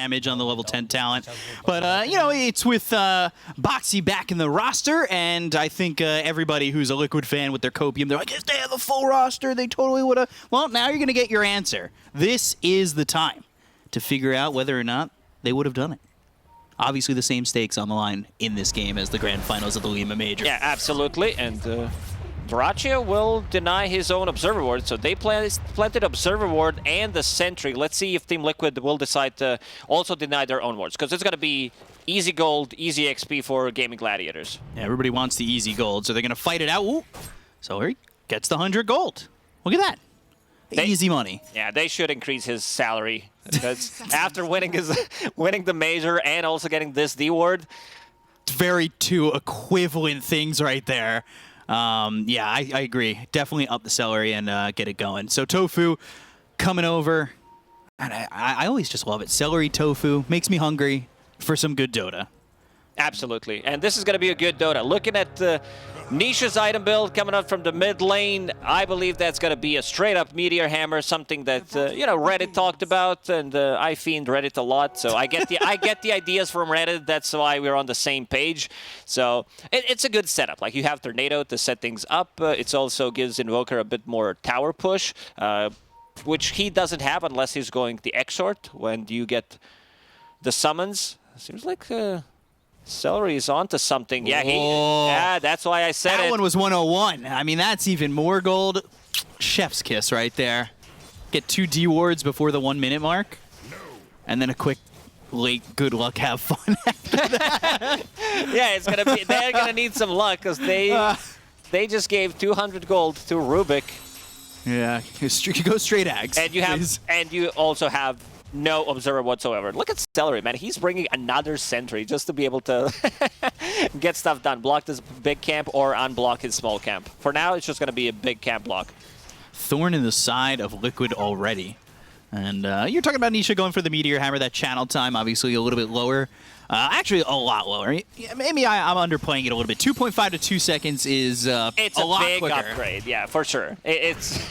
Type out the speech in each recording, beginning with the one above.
damage on the level 10 talent. But, you know, it's with Boxy back in the roster, and I think everybody who's a Liquid fan with their copium, they're like, if they have a full roster, they totally would have. Well, now you're going to get your answer. This is the time to figure out whether or not they would have done it. Obviously, the same stakes on the line in this game as the grand finals of the Lima Major. Yeah, absolutely. And Dyrachia will deny his own Observer Ward, so they planted Observer Ward and the Sentry. Let's see if Team Liquid will decide to also deny their own wards, because it's going to be easy gold, easy XP for Gaimin Gladiators. Yeah, everybody wants the easy gold, so they're going to fight it out. Ooh. So he gets the 100 gold. Look at that. Easy money. Yeah, they should increase his salary, because after winning the major and also getting this D ward, it's very two equivalent things right there. Yeah, I agree. Definitely up the salary and get it going. So Tofu coming over, and I always just love it. Celery tofu makes me hungry for some good Dota. Absolutely, and this is going to be a good Dota. Looking at Nisha's item build coming up from the mid lane, I believe that's going to be a straight-up Meteor Hammer, something that you know, Reddit talked about, and I fiend Reddit a lot, so I get the ideas from Reddit. That's why we're on the same page. So it's a good setup. Like, you have Tornado to set things up. It also gives Invoker a bit more tower push, which he doesn't have unless he's going the Exort. When you get the summons, seems like Celery is onto something. Yeah, yeah, that's why I said that one was 101. I mean, that's even more gold. Chef's kiss right there. Get 2 D wards before the 1 minute mark, and then a quick late good luck, have fun after that. Yeah, it's gonna be. They're gonna need some luck, because they just gave 200 gold to Rubik. Yeah, you go straight ags. And you also have no Observer whatsoever. Look at Celery, man. He's bringing another Sentry just to be able to get stuff done. Block this big camp or unblock his small camp. For now, it's just going to be a big camp block. Thorn in the side of Liquid already. And you're talking about Nisha going for the Meteor Hammer. That channel time, obviously, a little bit lower. Actually, a lot lower. Maybe I'm underplaying it a little bit. 2.5 to 2 seconds is it's a lot big quicker. Upgrade, yeah, for sure. It's...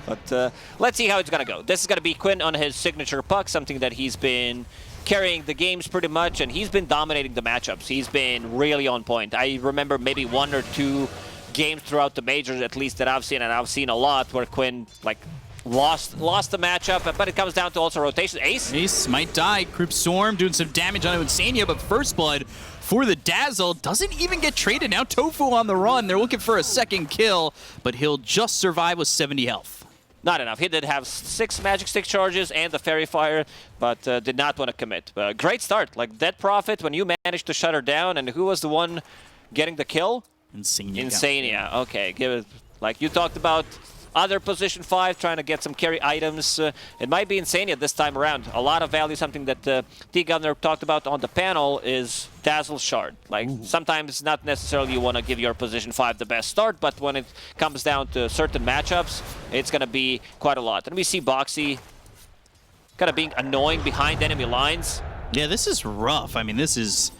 But let's see how it's going to go. This is going to be Quinn on his signature puck, something that he's been carrying the games pretty much, and he's been dominating the matchups. He's been really on point. I remember maybe 1 or 2 games throughout the majors, at least, that I've seen, and I've seen a lot, where Quinn, like, lost the matchup, but it comes down to also rotation. Ace might die. Crypt Storm doing some damage on Insania, but First Blood for the Dazzle doesn't even get traded. Now Tofu on the run. They're looking for a second kill, but he'll just survive with 70 health. Not enough. He did have 6 Magic Stick charges and the Fairy Fire, but did not want to commit. Great start. Like, Dead Prophet, when you managed to shut her down, and who was the one getting the kill? Insania. Okay, give it. Like, you talked about other position 5 trying to get some carry items. It might be Insania this time around. A lot of value. Something that T-Governor talked about on the panel is Dazzle Shard. Like, sometimes not necessarily you want to give your position 5 the best start, but when it comes down to certain matchups, it's going to be quite a lot. And we see Boxy kind of being annoying behind enemy lines. Yeah, this is rough. I mean, this is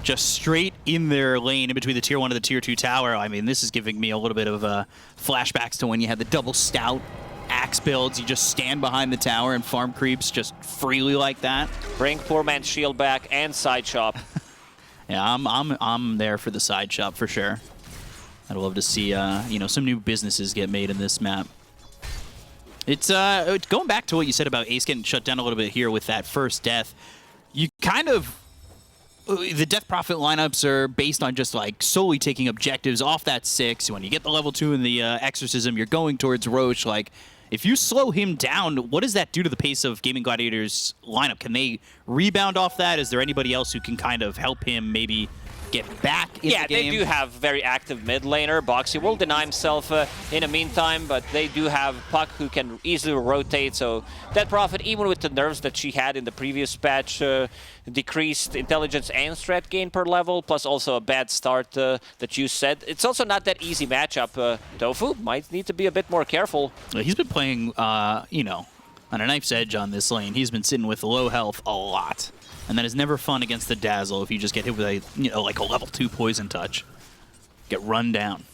just straight in their lane in between the tier 1 and the tier 2 tower. I mean, this is giving me a little bit of flashbacks to when you had the double stout axe builds. You just stand behind the tower and farm creeps just freely like that. Bring poor man's shield back and side shop. Yeah, I'm there for the side shop for sure. I'd love to see you know, some new businesses get made in this map. It's going back to what you said about Ace getting shut down a little bit here with that first death. You kind of, the Death Prophet lineups are based on just like solely taking objectives off that 6. When you get the level 2 in the Exorcism, you're going towards Roche. Like, if you slow him down, what does that do to the pace of Gaimin Gladiators' lineup? Can they rebound off that? Is there anybody else who can kind of help him maybe get back in the game? Yeah, they do have very active mid laner. Boxy will deny himself in the meantime, but they do have Puck who can easily rotate. So Dead Prophet, even with the nerfs that she had in the previous patch, decreased intelligence and strat gain per level, plus also a bad start that you said. It's also not that easy matchup. Tofu might need to be a bit more careful. He's been playing, you know, on a knife's edge on this lane. He's been sitting with low health a lot. And that is never fun against the Dazzle if you just get hit with a, you know, like a level 2 poison touch. Get run down.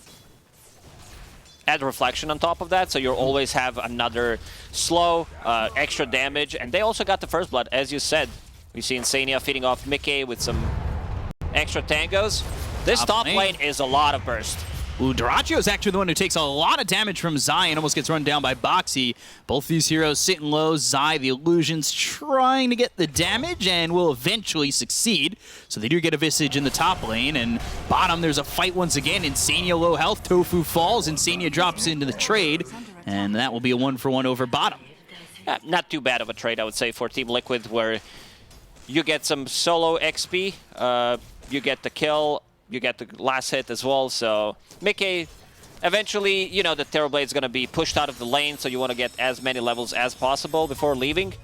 Add Reflection on top of that, so you'll always have another slow, extra damage. And they also got the First Blood, as you said. We see Insania feeding off Mickey with some extra tangos. This top lane is a lot of burst. Ooh, Duracio's actually the one who takes a lot of damage from Zai and almost gets run down by Boxy. Both these heroes sitting low. Zai, the illusions, trying to get the damage and will eventually succeed. So they do get a Visage in the top lane. And bottom, there's a fight once again. Insania low health. Tofu falls. Insania drops into the trade. And that will be a 1-for-1 over bottom. Not too bad of a trade, I would say, for Team Liquid, where you get some solo XP, you get the kill, you get the last hit as well. So Mickey, eventually, you know, the Terrorblade's going to be pushed out of the lane, so you want to get as many levels as possible before leaving.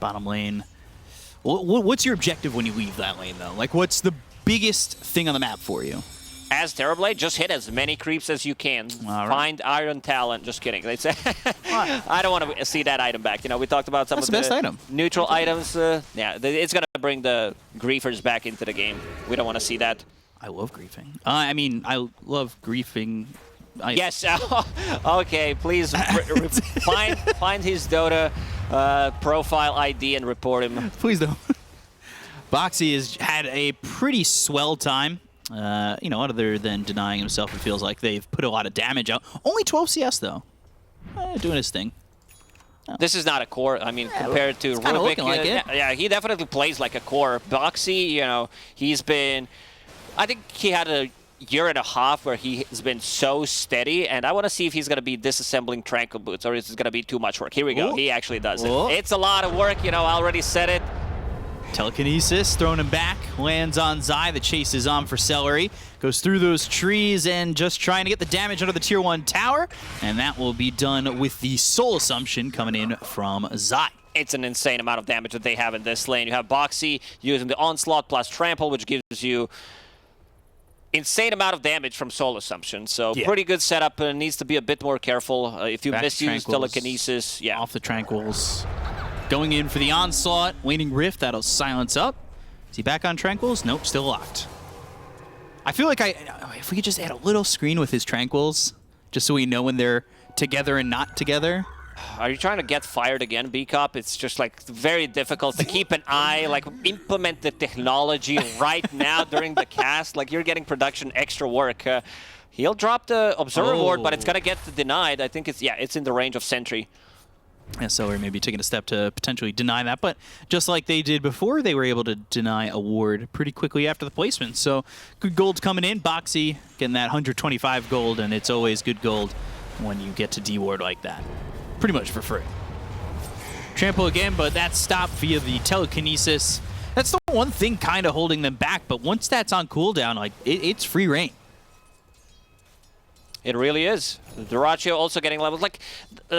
Bottom lane. What's your objective when you leave that lane, though? Like, what's the biggest thing on the map for you? As Terrorblade, just hit as many creeps as you can. Right. Find Iron Talent. Just kidding. They say I don't want to see that item back. You know, we talked about some of the best item. Neutral items. Yeah, it's going to bring the griefers back into the game. We don't want to see that. I love griefing. I mean, I love griefing. Yes. Okay, please find his Dota profile ID and report him. Please don't. Boxy has had a pretty swell time. You know, other than denying himself, it feels like they've put a lot of damage out. Only 12 CS, though. Doing his thing. Oh. This is not a core. I mean, compared to Rubik, like yeah, he definitely plays like a core. Boxy, you know, he's been... I think he had a year and a half where he has been so steady, and I want to see if he's going to be disassembling Tranquil Boots, or is it going to be too much work. Here we go. Ooh. He actually does it. Ooh. It's a lot of work, you know, I already said it. Telekinesis, throwing him back, lands on Zai, the chase is on for Celery, goes through those trees and just trying to get the damage under the tier 1 tower, and that will be done with the Soul Assumption coming in from Zai. It's an insane amount of damage that they have in this lane. You have Boxy using the Onslaught plus Trample, which gives you insane amount of damage from Soul Assumption, so yeah. Pretty good setup. Needs to be a bit more careful if you misuse Telekinesis. Yeah, off the Tranquils. Going in for the Onslaught, Waning Rift, that'll silence up. Is he back on Tranquils? Nope, still locked. I feel like if we could just add a little screen with his Tranquils, just so we know when they're together and not together. Are you trying to get fired again, B-Cop? It's just like very difficult to keep an eye, like implement the technology right now during the cast. Like you're getting production extra work. He'll drop the Observer Ward, but it's going to get denied. I think it's in the range of Sentry. Yeah, so we're maybe taking a step to potentially deny that, but just like they did before, they were able to deny a ward pretty quickly after the placement. So good gold's coming in. Boxy getting that 125 gold, and it's always good gold when you get to D-ward like that. Pretty much for free. Trample again, but that's stopped via the Telekinesis. That's the one thing kind of holding them back, but once that's on cooldown, like it's free reign. It really is. Duraccio also getting levels. Like,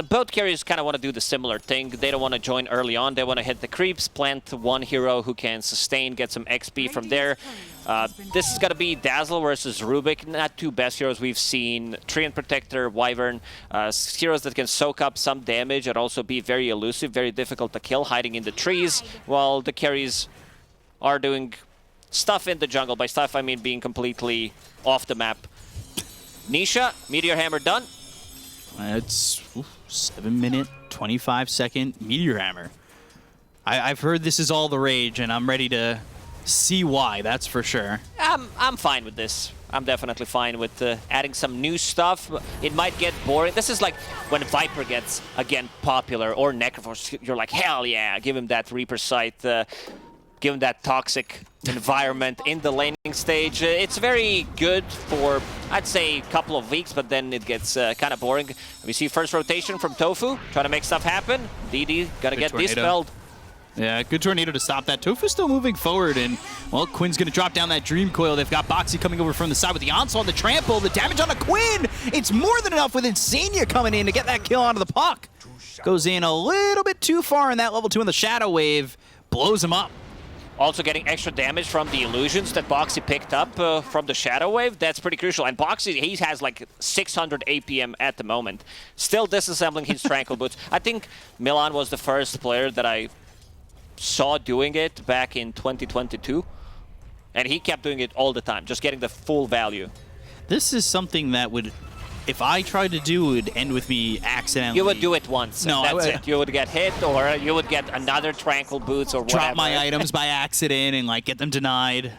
both carriers kind of want to do the similar thing. They don't want to join early on. They want to hit the creeps, plant one hero who can sustain, get some XP from there. This is going to be Dazzle versus Rubik. Not two best heroes we've seen. Treant Protector, Wyvern, heroes that can soak up some damage and also be very elusive, very difficult to kill, hiding in the trees, while the carries are doing stuff in the jungle. By stuff, I mean being completely off the map. Nisha, Meteor Hammer done. It's 7-minute, 25-second Meteor Hammer. I've heard this is all the rage, and I'm ready to see why, that's for sure. I'm fine with this. I'm definitely fine with adding some new stuff. It might get boring. This is like when Viper gets, again, popular, or Necroforce. You're like, hell yeah, give him that Reaper Sight. Give him that toxic environment in the laning stage. It's very good for, I'd say, a couple of weeks, but then it gets kind of boring. We see first rotation from Tofu, trying to make stuff happen. DD gonna get dispelled. Yeah, good tornado to stop that. Tofu's still moving forward, and, well, Quinn's going to drop down that Dream Coil. They've got Boxy coming over from the side with the Onslaught, the Trample, the damage on the Quinn. It's more than enough with Insania coming in to get that kill onto the puck. Goes in a little bit too far in that level 2 in the Shadow Wave. Blows him up. Also getting extra damage from the illusions that Boxy picked up from the Shadow Wave. That's pretty crucial. And Boxy, he has like 600 APM at the moment. Still disassembling his Tranquil Boots. I think Milan was the first player that I saw doing it back in 2022. And he kept doing it all the time, just getting the full value. This is something that would if I tried to do it, would end with me accidentally. You would do it once. No, that's it. You would get hit, or you would get another tranquil boots or whatever. Drop my items by accident and like get them denied.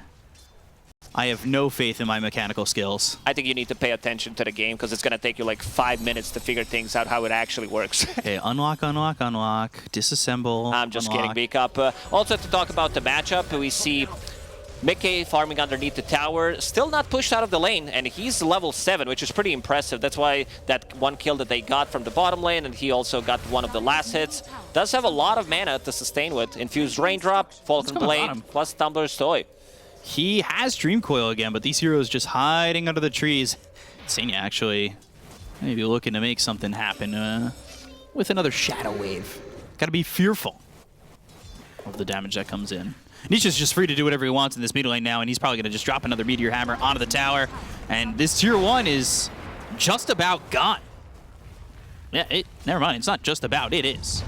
I have no faith in my mechanical skills. I think you need to pay attention to the game because it's going to take you like 5 minutes to figure things out how it actually works. Okay, unlock, unlock, unlock, disassemble. I'm just unlock. kidding, B-Cup. Also, to talk about the matchup, we see Mickey farming underneath the tower, still not pushed out of the lane, and he's level 7, which is pretty impressive. That's why that one kill that they got from the bottom lane, and he also got one of the last hits. Does have a lot of mana to sustain with. Infused Raindrop, Falcon Blade, plus Tumbler's Toy. He has Dream Coil again, but these heroes just hiding under the trees. Senya actually maybe looking to make something happen with another Shadow Wave. Gotta be fearful of the damage that comes in. Nisha's just free to do whatever he wants in this mid lane now, and he's probably going to just drop another Meteor Hammer onto the tower. And this tier 1 is just about gone. Yeah, never mind. It's not just about. It is.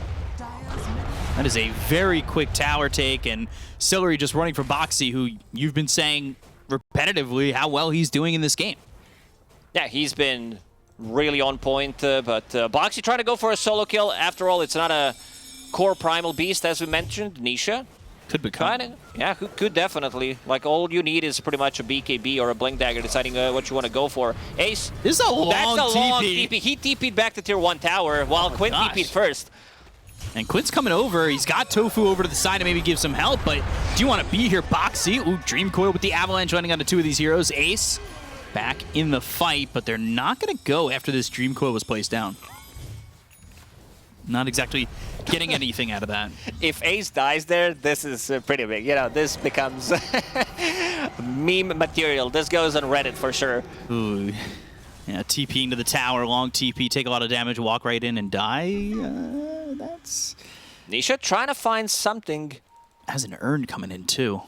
That is a very quick tower take, and Celery just running for Boxy, who you've been saying repetitively how well he's doing in this game. Yeah, he's been really on point, but Boxy trying to go for a solo kill. After all, it's not a core primal beast, as we mentioned, Nisha. Could become. Kinda, yeah, could definitely. Like, all you need is pretty much a BKB or a Blink Dagger deciding what you want to go for. Ace, this is a long TP. He TP'd back to tier 1 tower while Quinn TP'd first. And Quinn's coming over. He's got Tofu over to the side to maybe give some help, but do you want to be here, Boxy? Ooh, Dream Coil with the Avalanche landing onto 2 of these heroes. Ace back in the fight, but they're not going to go after this Dream Coil was placed down. Not exactly getting anything out of that. If Ace dies there, this is pretty big. You know, this becomes meme material. This goes on Reddit for sure. Ooh. Yeah, TPing to the tower, long TP, take a lot of damage, walk right in and die. That's... Nisha trying to find something. Has an urn coming in too.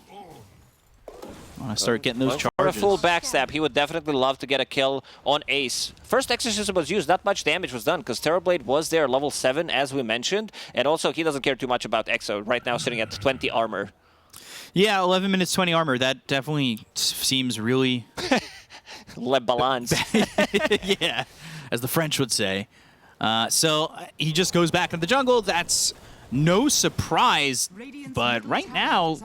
I want to start getting those charges. For a full backstab, he would definitely love to get a kill on Ace. First Exorcism was used, not much damage was done, because Terrorblade was there, level 7, as we mentioned, and also he doesn't care too much about Exo, right now sitting at 20 armor. Yeah, 11 minutes, 20 armor. That definitely seems really... Le balance. Yeah, as the French would say. So he just goes back into the jungle. That's no surprise, but right now,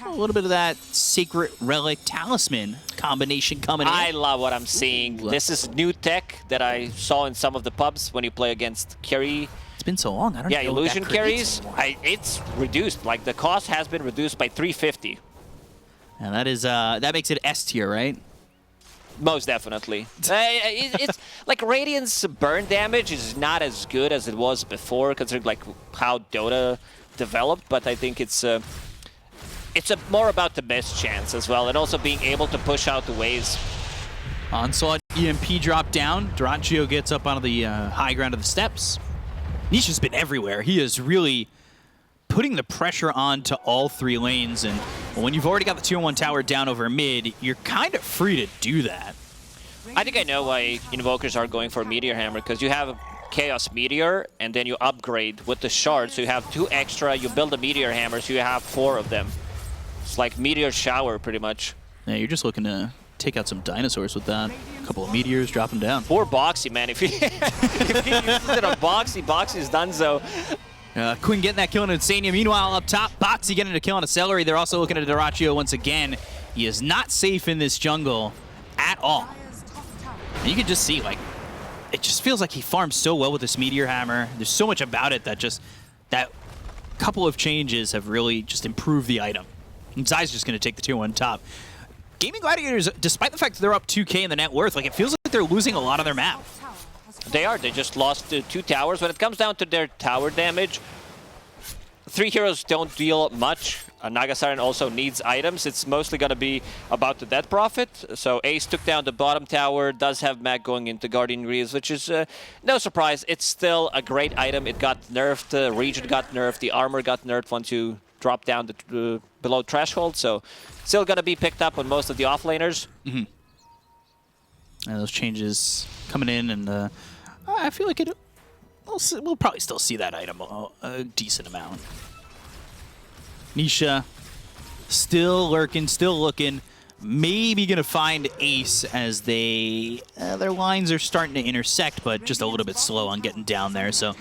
a little bit of that Sacred Relic Talisman combination coming in. I love what I'm seeing. This is new tech that I saw in some of the pubs when you play against carry. It's been so long. I don't know. Yeah, illusion carries. It's reduced. Like, the cost has been reduced by 350. And that is that makes it S tier, right? Most definitely. It's like Radiant's burn damage is not as good as it was before, considering like how Dota developed. But I think it's more about the miss chance as well, and also being able to push out the waves. Onslaught EMP drop down. Duraccio gets up onto the high ground of the steps. Nisha's been everywhere. He is really putting the pressure on to all 3 lanes, and when you've already got the tier 1 tower down over mid, you're kind of free to do that. I think I know why Invokers are going for Meteor Hammer, because you have a Chaos Meteor, and then you upgrade with the shard, so you have 2 extra, you build a Meteor Hammer, so you have 4 of them. It's like Meteor Shower, pretty much. Yeah, you're just looking to take out some dinosaurs with that. A couple of meteors, drop them down. Poor Boxy, man. If he uses it on Boxy, Boxy's done so. Quinn getting that kill on Insania. Meanwhile, up top, Boxy getting a kill on a Celery. They're also looking at Duraccio once again. He is not safe in this jungle at all. And you can just see, like, it just feels like he farms so well with this Meteor Hammer. There's so much about it that just, that couple of changes have really just improved the item. And Zai's just going to take the tier 1 top. Gaimin Gladiators, despite the fact that they're up 2K in the net worth, like, it feels like they're losing a lot of their map. They are. They just lost 2 towers. When it comes down to their tower damage, 3 heroes don't deal much. Nagasiren also needs items. It's mostly going to be about the death profit. So Ace took down the bottom tower, does have Mag going into Guardian Reels, which is no surprise. It's still a great item. It got nerfed, the region got nerfed, the armor got nerfed once you drop down the below threshold. So still going to be picked up on most of the offlaners. Mm-hmm. And those changes coming in, and I feel like we'll probably still see that item a decent amount. Nisha still lurking, still looking. maybe going to find Ace as they their lines are starting to intersect, but just a little bit slow on getting down there. So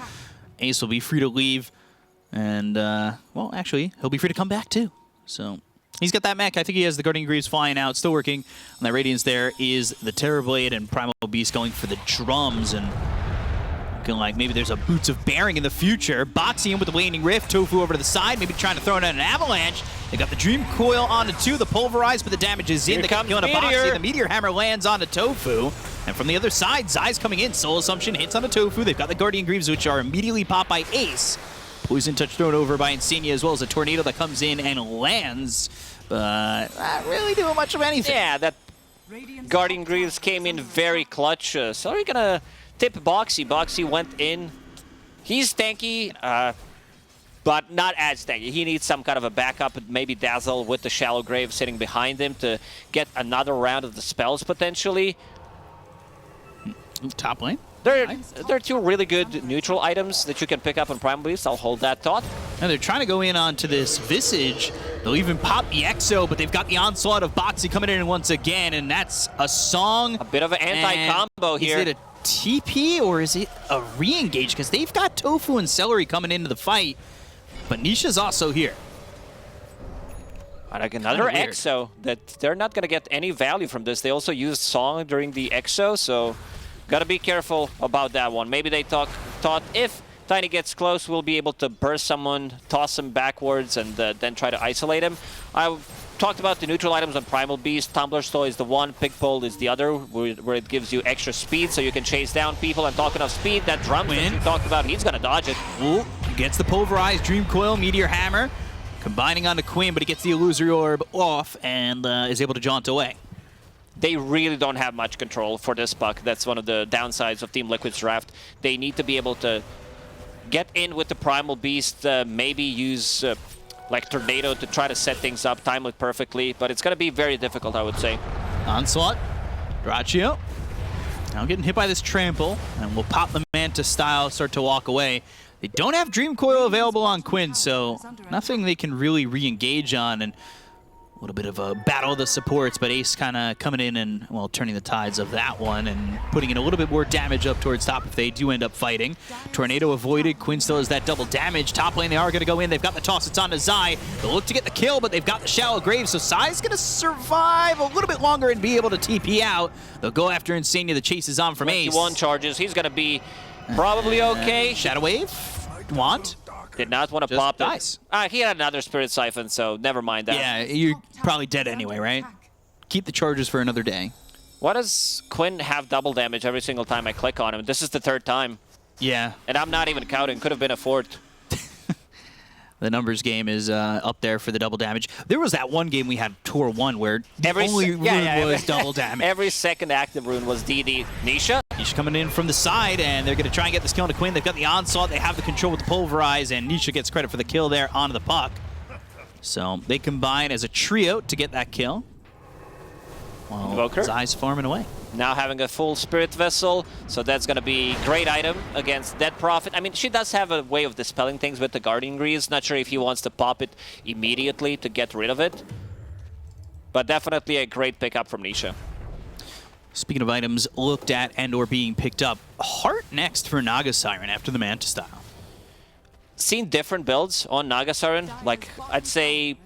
Ace will be free to leave, and well, actually, he'll be free to come back too. So he's got that mech. I think he has the Guardian Greaves flying out, still working on that Radiance. There is the Terrorblade and Primal Beast going for the drums, and looking like maybe there's a Boots of Bearing in the future. Boxing in with the Waning Rift, Tofu over to the side, maybe trying to throw in an Avalanche. They got the Dream Coil onto 2, the Pulverize, but the damage is in. Here They got killing a Meteor. Boxy. The Meteor Hammer lands onto Tofu. And from the other side, Zai's coming in. Soul Assumption hits on the Tofu. They've got the Guardian Greaves, which are immediately popped by Ace. Poison Touch thrown over by Insignia, as well as a Tornado that comes in and lands. But not really doing much of anything. Yeah, that Guardian Greaves came in very clutch. So are you gonna tip Boxy? Boxy went in. He's tanky, but not as tanky. He needs some kind of a backup, maybe Dazzle with the Shallow Grave sitting behind him to get another round of the spells potentially. Top lane. They're two really good neutral items that you can pick up on Primal Beast. I'll hold that thought. And they're trying to go in onto this Visage. They'll even pop the Exo, but they've got the onslaught of Boxy coming in once again, and that's a song. A bit of an anti-combo here. Is it a TP or is it a re-engage? Because they've got Tofu and Celery coming into the fight, but Nisha's also here. Like another Exo that they're not going to get any value from this. They also used Song during the Exo, so got to be careful about that one. Maybe they thought if Tiny gets close, we'll be able to burst someone, toss him backwards, and then try to isolate him. I talked about the neutral items on Primal Beast. Tumbler's Toy is the one, Pigpole is the other, where it gives you extra speed so you can chase down people. And talking of speed, that drum that you talked about, he's going to dodge it. Ooh, gets the Pulverized Dream Coil, Meteor Hammer, combining onto Quinn, but he gets the Illusory Orb off and is able to jaunt away. They really don't have much control for this puck. That's one of the downsides of Team Liquid's draft. They need to be able to get in with the Primal Beast, maybe use like Tornado to try to set things up, time it perfectly, but it's going to be very difficult, I would say. Onslaught, Draccio. Now getting hit by this Trample, and we'll pop the Manta style, start to walk away. They don't have Dream Coil available on Quinn, so nothing they can really re-engage on, and a little bit of a battle of the supports, but Ace kind of coming in and, well, turning the tides of that one and putting in a little bit more damage up towards top if they do end up fighting. Tornado avoided. Quinn still has that double damage. Top lane, they are going to go in. They've got the toss. It's on to Zai. They'll look to get the kill, but they've got the Shallow Grave, so Zai's going to survive a little bit longer and be able to TP out. They'll go after Insania. The chase is on from Ace. 21 charges. He's going to be probably okay. Shadow Wave. Want? Did not want to Just pop dies. it. He had another Spirit Siphon, so never mind that. Yeah, you're probably dead anyway, right? Keep the charges for another day. Why does Quinn have double damage every single time I click on him? This is the third time. Yeah. And I'm not even counting. Could have been a fourth. The numbers game is up there for the double damage. There was that one game we had, Tour 1, where the only rune was double damage. Every second active rune was DD. Nisha? Nisha coming in from the side, and they're going to try and get this kill into Quinn. They've got the onslaught. They have the control with the Pulverize, and Nisha gets credit for the kill there onto the puck. So they combine as a trio to get that kill. While Zai's farming away. Now having a full Spirit Vessel, so that's going to be a great item against Dead Prophet. I mean, she does have a way of dispelling things with the Guardian Greaves. Not sure if he wants to pop it immediately to get rid of it. But definitely a great pickup from Nisha. Speaking of items looked at and or being picked up, Heart next for Naga Siren after the Manta style. Seen different builds on Naga Siren. Like, I'd say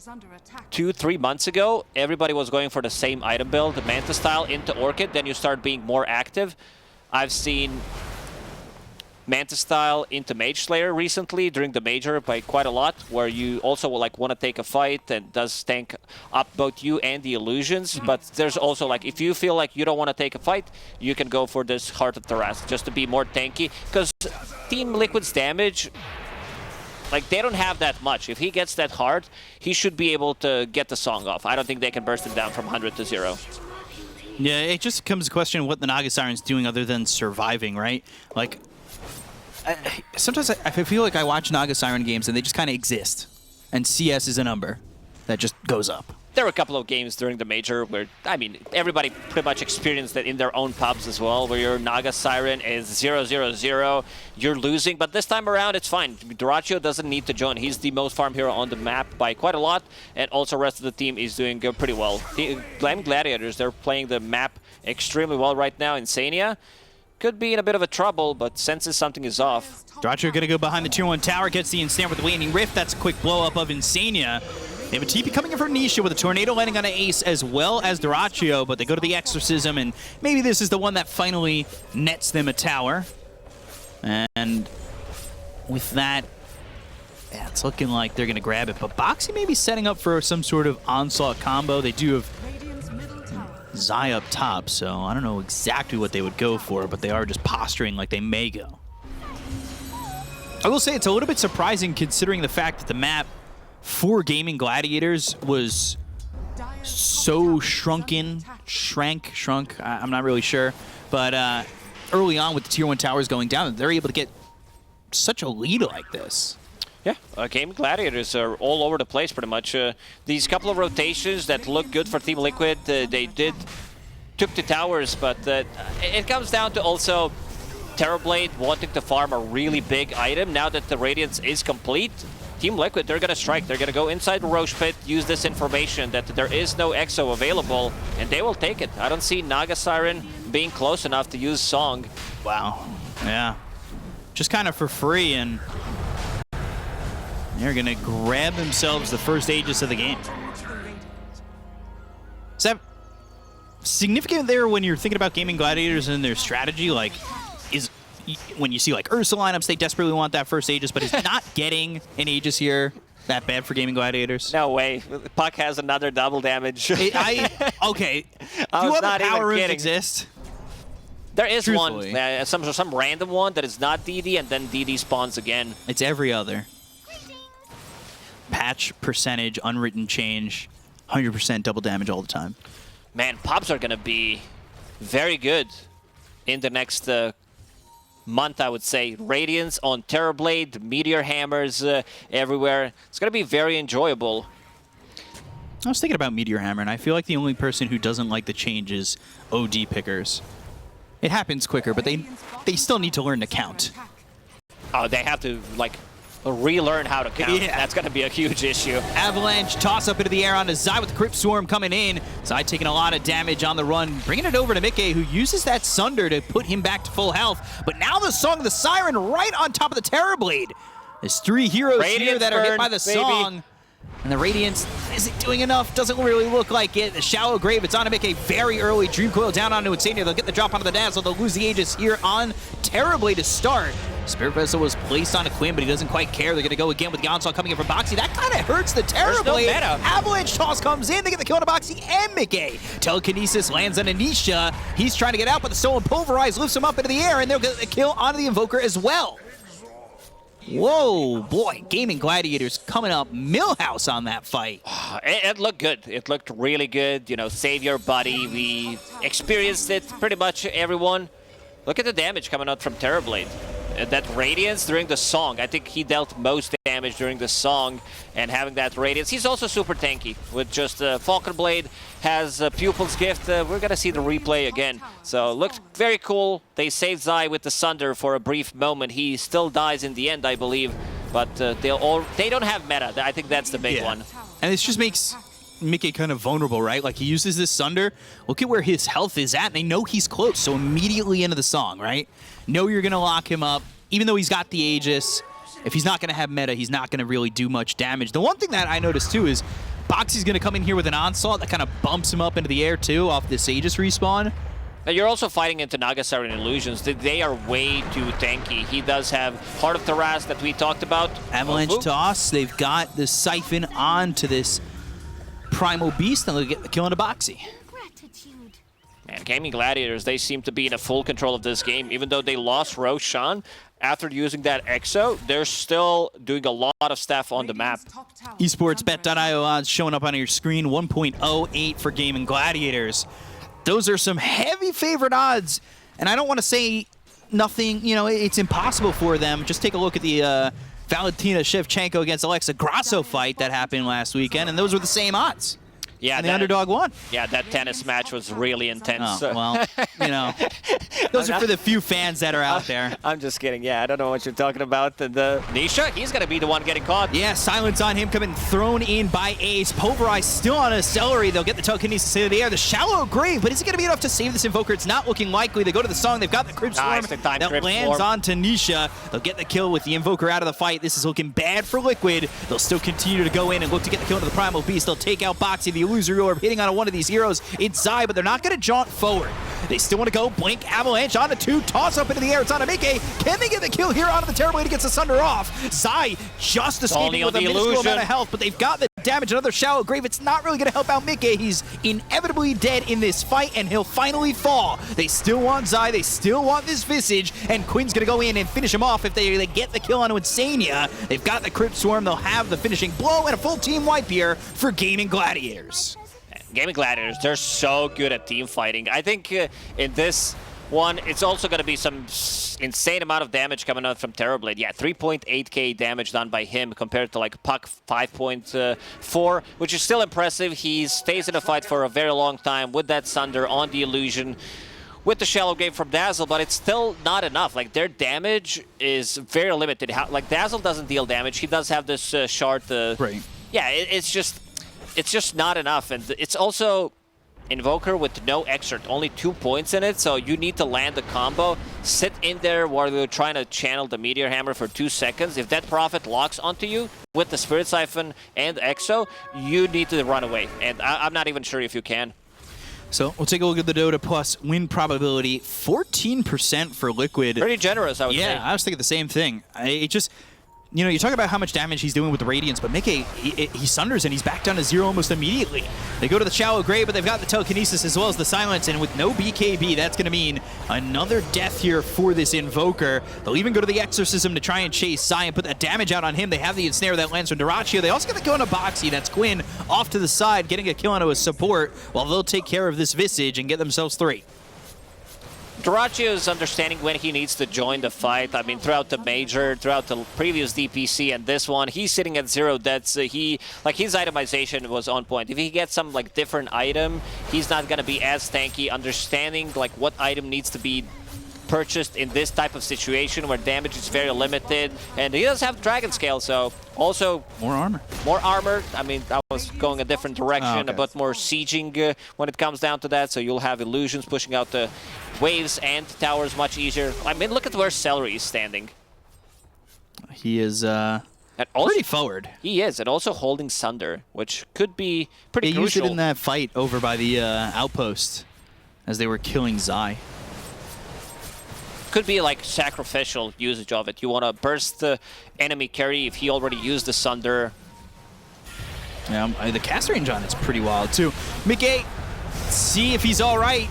2-3 months ago, everybody was going for the same item build, the Manta style into Orchid, then you start being more active. I've seen Manta style into Mage Slayer recently during the Major by quite a lot, where you also like want to take a fight and does tank up both you and the illusions. But there's also like, if you feel like you don't want to take a fight, you can go for this Heart of Thoracic just to be more tanky, because Team Liquid's damage, like, they don't have that much. If he gets that hard, he should be able to get the song off. I don't think they can burst him down from 100 to 0. Yeah, it just comes to question of what the Naga Siren's doing other than surviving, right? Like, sometimes I feel like I watch Naga Siren games and they just kind of exist. And CS is a number that just goes up. there were a couple of games during the major where, I mean, everybody pretty much experienced it in their own pubs as well, where your Naga Siren is 0-0-0, you're losing, but this time around it's fine. Dyrachyo doesn't need to join. He's the most farm hero on the map by quite a lot, and also the rest of the team is doing pretty well. The Gaimin Gladiators, they're playing the map extremely well right now. Insania could be in a bit of a trouble, but senses something is off. Dyrachyo gonna go behind the tier 1 tower, gets the ensnare with the Waning Rift. That's a quick blow up of Insania. They have a TP coming in from Nisha with a Tornado landing on an Ace as well as Dyrachyo, but they go to the Exorcism, and maybe this is the one that finally nets them a tower. And with that, yeah, it's looking like they're going to grab it. But Boxy may be setting up for some sort of onslaught combo. They do have Zai up top, so I don't know exactly what they would go for, but they are just posturing like they may go. I will say it's a little bit surprising considering the fact that the map for Gaimin Gladiators was so shrunk, I'm not really sure, but early on with the tier 1 towers going down, they're able to get such a lead like this. Yeah, Gaimin Gladiators are all over the place pretty much. These couple of rotations that look good for Team Liquid, they took the towers, but it comes down to also Terrorblade wanting to farm a really big item. Now that the Radiance is complete, Team Liquid, they're going to strike. They're going to go inside the Roche Pit, use this information that there is no Exo available, and they will take it. I don't see Naga Siren being close enough to use Song. Wow. Yeah. Just kind of for free, and they're going to grab themselves the first Aegis of the game. Is that significant there when you're thinking about Gaimin Gladiators and their strategy? Like, when you see like Ursa lineups, they desperately want that first Aegis, but is not getting an Aegis here that bad for Gaimin Gladiators? No way. Puck has another double damage. Okay. Do other power rooms exist? There is one. Some random one that is not DD, and then DD spawns again. It's every other. Patch, percentage, unwritten change, 100% double damage all the time. Man, pops are going to be very good in the next month, I would say. Radiance on Terrorblade, Meteor Hammers everywhere. It's going to be very enjoyable. I was thinking about Meteor Hammer, and I feel like the only person who doesn't like the change is OD pickers. It happens quicker, but they still need to learn to count. Oh, they have to, like, relearn how to count. Yeah. That's going to be a huge issue. Avalanche toss up into the air onto Zai with the Crypt Swarm coming in. Zai taking a lot of damage on the run, bringing it over to Mickey, who uses that Sunder to put him back to full health. But now the Song of the Siren right on top of the Terrorblade. There's 3 heroes Radiance here that are hit by the baby. Song. And the Radiance isn't doing enough, doesn't really look like it. The Shallow Grave, it's on to make a very early Dream Coil down onto Insania. They'll get the drop onto the Dazzle. They'll lose the Aegis here on Terrorblade to start. Spirit Vessel was placed onto Quinn, but he doesn't quite care. They're going to go again with the onslaught coming in from Boxy. That kind of hurts the Terrorblade. No meta. Avalanche toss comes in. They get the kill on Boxy and Mickey. Telekinesis lands on Anisha. He's trying to get out, but the Stolen Pulverize lifts him up into the air, and they'll get the kill onto the Invoker as well. Whoa, boy, Gaimin Gladiators coming up Millhouse on that fight. It looked good. It looked really good. You know, save your buddy. We experienced it, pretty much everyone. Look at the damage coming out from Terrorblade. That Radiance during the Song, I think he dealt most damage during the Song, and having that Radiance. He's also super tanky with just Falcon Blade, has Pupil's Gift. We're going to see the replay again. So looked very cool. They saved Zai with the Sunder for a brief moment. He still dies in the end, I believe, but they don't have meta. I think that's the big one. And this just makes Mickey kind of vulnerable, right? Like, he uses this Sunder. Look at where his health is at, and they know he's close, so immediately into the Song, right? Know you're going to lock him up. Even though he's got the Aegis, if he's not going to have meta, he's not going to really do much damage. The one thing that I noticed, too, is Boxy's going to come in here with an Onslaught that kind of bumps him up into the air, too, off this Aegis respawn. Now you're also fighting into Naga Siren Illusions. They are way too tanky. He does have Heart of Taraz that we talked about. Avalanche toss. They've got the Siphon onto this Primal Beast, and they'll get the kill on a Boxy. And Gaimin Gladiators, they seem to be in a full control of this game. Even though they lost Roshan, after using that Exo, they're still doing a lot of stuff on the map. Esports Bet.io odds showing up on your screen, 1.08 for Gaimin Gladiators. Those are some heavy favorite odds, and I don't want to say nothing, you know, it's impossible for them. Just take a look at the Valentina Shevchenko against Alexa Grasso fight that happened last weekend, and those were the same odds. Yeah, and the underdog won. Yeah, that tennis match was really intense. Oh, well, you know, those are for the few fans that are out there. I'm just kidding. Yeah, I don't know what you're talking about. The Nisha, he's going to be the one getting caught. Yeah, silence on him coming thrown in by Ace. Pulverize still on a celery. They'll get the telekinesis into the air. The shallow grave, but is it going to be enough to save this Invoker? It's not looking likely. They go to the song. They've got the Crypt Swarm that lands onto Nisha. They'll get the kill with the Invoker out of the fight. This is looking bad for Liquid. They'll still continue to go in and look to get the kill into the Primal Beast. They'll take out Boxy, the Illusory Orb, hitting on one of these heroes. It's Zai, but they're not going to jaunt forward. They still want to go. Blink, Avalanche onto 2, toss up into the air. It's on a Mickey. Can they get the kill here onto the Terrorblade against the Sunder off? Zai just escaping with a minuscule amount of health, but they've got the damage. Another Shallow Grave. It's not really going to help out Mickey. He's inevitably dead in this fight, and he'll finally fall. They still want Zai. They still want this Visage, and Quinn's going to go in and finish him off if they get the kill onto Insania. They've got the Crypt Swarm. They'll have the finishing blow and a full team wipe here for Gaimin Gladiators. Gaimin Gladiators, they're so good at team fighting. I think in this one, it's also going to be some insane amount of damage coming out from Terrorblade. Yeah, 3.8k damage done by him compared to like Puck 5.4, which is still impressive. He stays in the fight for a very long time with that Sunder on the Illusion, with the Shallow Grave from Dazzle, but it's still not enough. Like, their damage is very limited. Like, Dazzle doesn't deal damage. He does have this shard. Right. Yeah, it's just not enough. And it's also Invoker with no exert, only 2 points in it, so you need to land the combo. Sit in there while you're trying to channel the Meteor Hammer for 2 seconds. If that Prophet locks onto you with the Spirit Siphon and Exo, you need to run away. And I'm not even sure if you can. So we'll take a look at the Dota Plus win probability. 14% for Liquid. Pretty generous, I would say. Yeah, I was thinking the same thing. It just, you know, you talk about how much damage he's doing with the Radiance, but Mickey, he sunders and he's back down to 0 almost immediately. They go to the Shallow Grave, but they've got the Telekinesis as well as the Silence, and with no BKB, that's going to mean another death here for this Invoker. They'll even go to the Exorcism to try and chase Sai and put that damage out on him. They have the Ensnare that lands from Dyrachyo. They also get the kill on a Boxy. That's Quinn off to the side, getting a kill onto his support, while they'll take care of this Visage and get themselves 3. Dyrachyo is understanding when he needs to join the fight. I mean, throughout the Major, throughout the previous DPC and this one, he's sitting at 0 deaths. His itemization was on point. If he gets some like different item, he's not going to be as tanky. Understanding like what item needs to be purchased in this type of situation where damage is very limited, and he does have Dragon Scale, so also more armor. More armor. I mean, I was going a different direction, but more sieging when it comes down to that. So you'll have illusions pushing out the waves and towers much easier. I mean, look at where Celery is standing. He is pretty forward. He is, and also holding Sunder, which could be pretty crucial. He used it in that fight over by the outpost as they were killing Zai. Could be like sacrificial usage of it. You want to burst the enemy carry if he already used the Sunder. Yeah, the cast range on it's pretty wild too. Mickey, see if he's all right.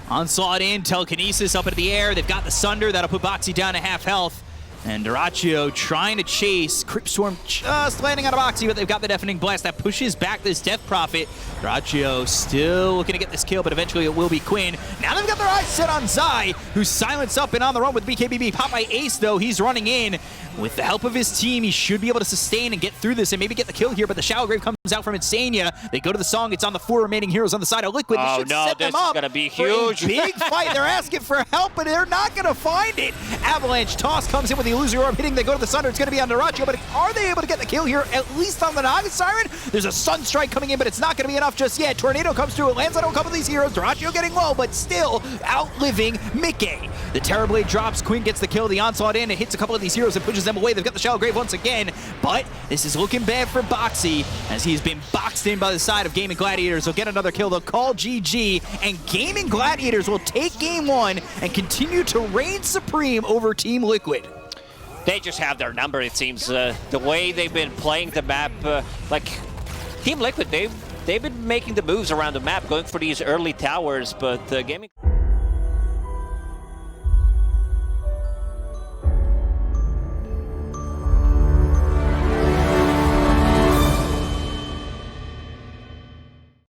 Onslaught in, Telekinesis up into the air. They've got the Sunder. That'll put Boxy down to half health. And Dyrachyo trying to chase. Crypt Swarm just landing on a Boxy, but they've got the Deafening Blast that pushes back this Death Prophet. Dyrachyo still looking to get this kill, but eventually it will be Quinn. Now they've got their eyes set on Zai, who's silenced up and on the run with BKBB. Popped by Ace, though. He's running in. With the help of his team, he should be able to sustain and get through this and maybe get the kill here, but the Shallow Grave comes out from Insania. They go to the song. It's on the 4 remaining heroes on the side of Liquid. This should set them up gonna be huge. For a big fight. They're asking for help, but they're not going to find it. Avalanche toss comes in with the Illusory Orb hitting. They go to the Sunder. It's going to be on Dyrachyo, but are they able to get the kill here, at least on the Naga Siren? There's a Sunstrike coming in, but it's not going to be enough just yet. Tornado comes through. It lands on a couple of these heroes. Dyrachyo getting low, but still outliving Mickey. The Terrorblade drops. Quinn gets the kill. The Onslaught in. It hits a couple of these heroes and pushes them away. They've got the Shallow Grave once again, but this is looking bad for Boxy as he's been boxed in by the side of Gaimin Gladiators. They'll get another kill. They'll call GG, and Gaimin Gladiators will take game 1 and continue to reign supreme over Team Liquid. They just have their number, it seems. The way they've been playing the map, like Team Liquid, they've been making the moves around the map, going for these early towers, but Gaimin...